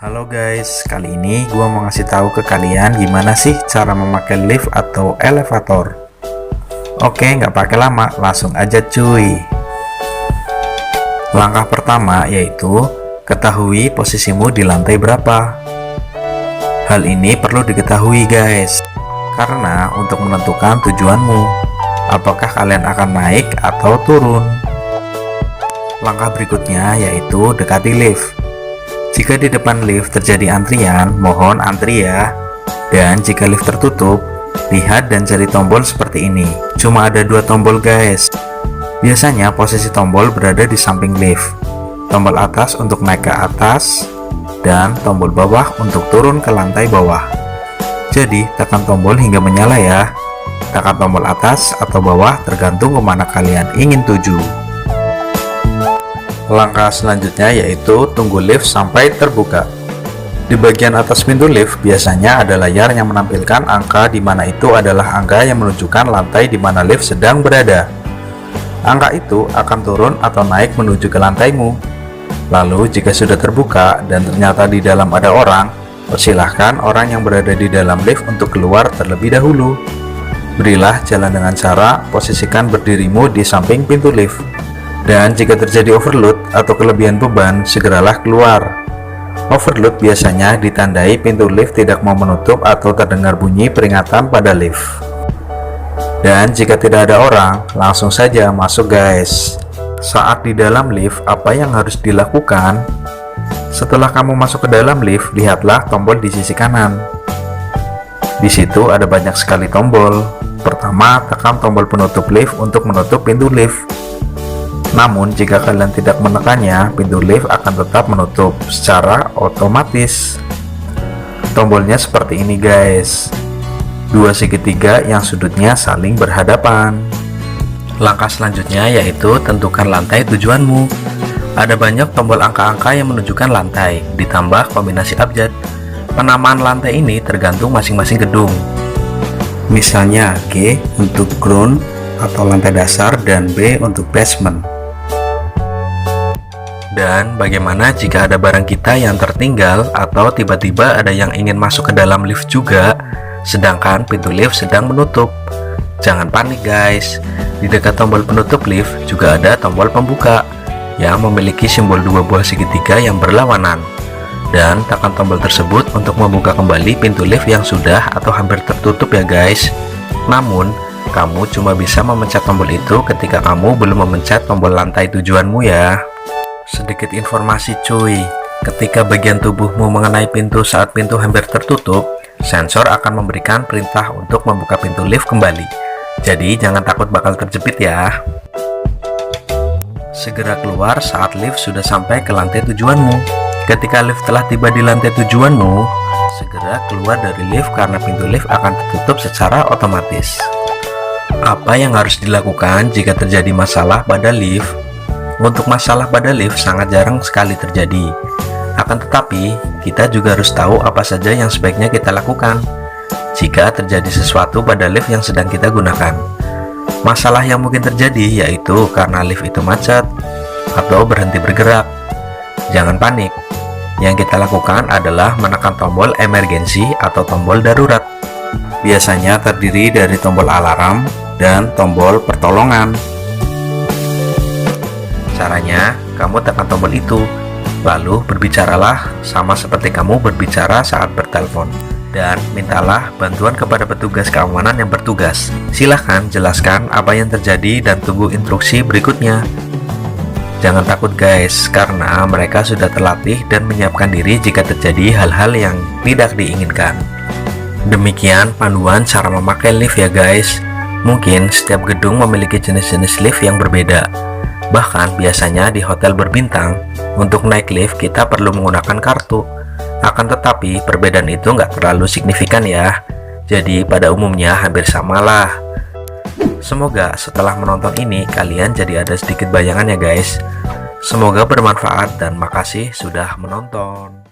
Halo guys, kali ini gua mau ngasih tahu ke kalian gimana sih cara memakai lift atau elevator. Oke, nggak pakai lama, langsung aja cuy. Langkah pertama yaitu ketahui posisimu di lantai berapa. Hal ini perlu diketahui guys, karena untuk menentukan tujuanmu, apakah kalian akan naik atau turun. Langkah berikutnya yaitu dekati lift. Jika di depan lift terjadi antrian, mohon antri ya. Dan jika lift tertutup, lihat dan cari tombol seperti ini. Cuma ada 2 tombol guys. Biasanya posisi tombol berada di samping lift. Tombol atas untuk naik ke atas, dan tombol bawah untuk turun ke lantai bawah. Jadi tekan tombol hingga menyala ya. Tekan tombol atas atau bawah tergantung kemana kalian ingin tuju. Langkah selanjutnya yaitu tunggu lift sampai terbuka. Di bagian atas pintu lift biasanya ada layar yang menampilkan angka di mana itu adalah angka yang menunjukkan lantai di mana lift sedang berada. Angka itu akan turun atau naik menuju ke lantaimu. Lalu jika sudah terbuka dan ternyata di dalam ada orang, persilahkan orang yang berada di dalam lift untuk keluar terlebih dahulu. Berilah jalan dengan cara posisikan berdirimu di samping pintu lift. Dan jika terjadi overload atau kelebihan beban, segeralah keluar. Overload biasanya ditandai pintu lift tidak mau menutup atau terdengar bunyi peringatan pada lift. Dan jika tidak ada orang, langsung saja masuk guys. Saat di dalam lift, apa yang harus dilakukan? Setelah kamu masuk ke dalam lift, lihatlah tombol di sisi kanan. Di situ ada banyak sekali tombol. Pertama, tekan tombol penutup lift untuk menutup pintu lift. Namun jika kalian tidak menekannya, pintu lift akan tetap menutup secara otomatis. Tombolnya seperti ini guys, 2 segitiga yang sudutnya saling berhadapan. Langkah selanjutnya yaitu tentukan lantai tujuanmu. Ada banyak tombol angka-angka yang menunjukkan lantai, ditambah kombinasi abjad. Penamaan lantai ini tergantung masing-masing gedung. Misalnya G untuk ground atau lantai dasar dan B untuk basement. Dan bagaimana jika ada barang kita yang tertinggal atau tiba-tiba ada yang ingin masuk ke dalam lift juga, sedangkan pintu lift sedang menutup? Jangan panik guys, di dekat tombol penutup lift juga ada tombol pembuka yang memiliki simbol 2 buah segitiga yang berlawanan. Dan tekan tombol tersebut untuk membuka kembali pintu lift yang sudah atau hampir tertutup ya guys. Namun, kamu cuma bisa memencet tombol itu ketika kamu belum memencet tombol lantai tujuanmu ya. Sedikit informasi cuy, ketika bagian tubuhmu mengenai pintu saat pintu hampir tertutup, sensor akan memberikan perintah untuk membuka pintu lift kembali. Jadi jangan takut bakal terjepit ya. Segera keluar saat lift sudah sampai ke lantai tujuanmu. Ketika lift telah tiba di lantai tujuanmu, segera keluar dari lift karena pintu lift akan tertutup secara otomatis. Apa yang harus dilakukan jika terjadi masalah pada lift? Untuk masalah pada lift sangat jarang sekali terjadi. Akan tetapi, kita juga harus tahu apa saja yang sebaiknya kita lakukan jika terjadi sesuatu pada lift yang sedang kita gunakan. Masalah yang mungkin terjadi yaitu karena lift itu macet atau berhenti bergerak. Jangan panik. Yang kita lakukan adalah menekan tombol emergensi atau tombol darurat. Biasanya terdiri dari tombol alarm dan tombol pertolongan. Caranya, kamu tekan tombol itu, lalu berbicaralah sama seperti kamu berbicara saat bertelepon, dan mintalah bantuan kepada petugas keamanan yang bertugas. Silahkan jelaskan apa yang terjadi dan tunggu instruksi berikutnya. Jangan takut guys, karena mereka sudah terlatih dan menyiapkan diri jika terjadi hal-hal yang tidak diinginkan. Demikian panduan cara memakai lift ya guys. Mungkin setiap gedung memiliki jenis-jenis lift yang berbeda. Bahkan biasanya di hotel berbintang, untuk naik lift kita perlu menggunakan kartu. Akan tetapi perbedaan itu nggak terlalu signifikan ya. Jadi pada umumnya hampir samalah. Semoga setelah menonton ini kalian jadi ada sedikit bayangan ya guys. Semoga bermanfaat dan makasih sudah menonton.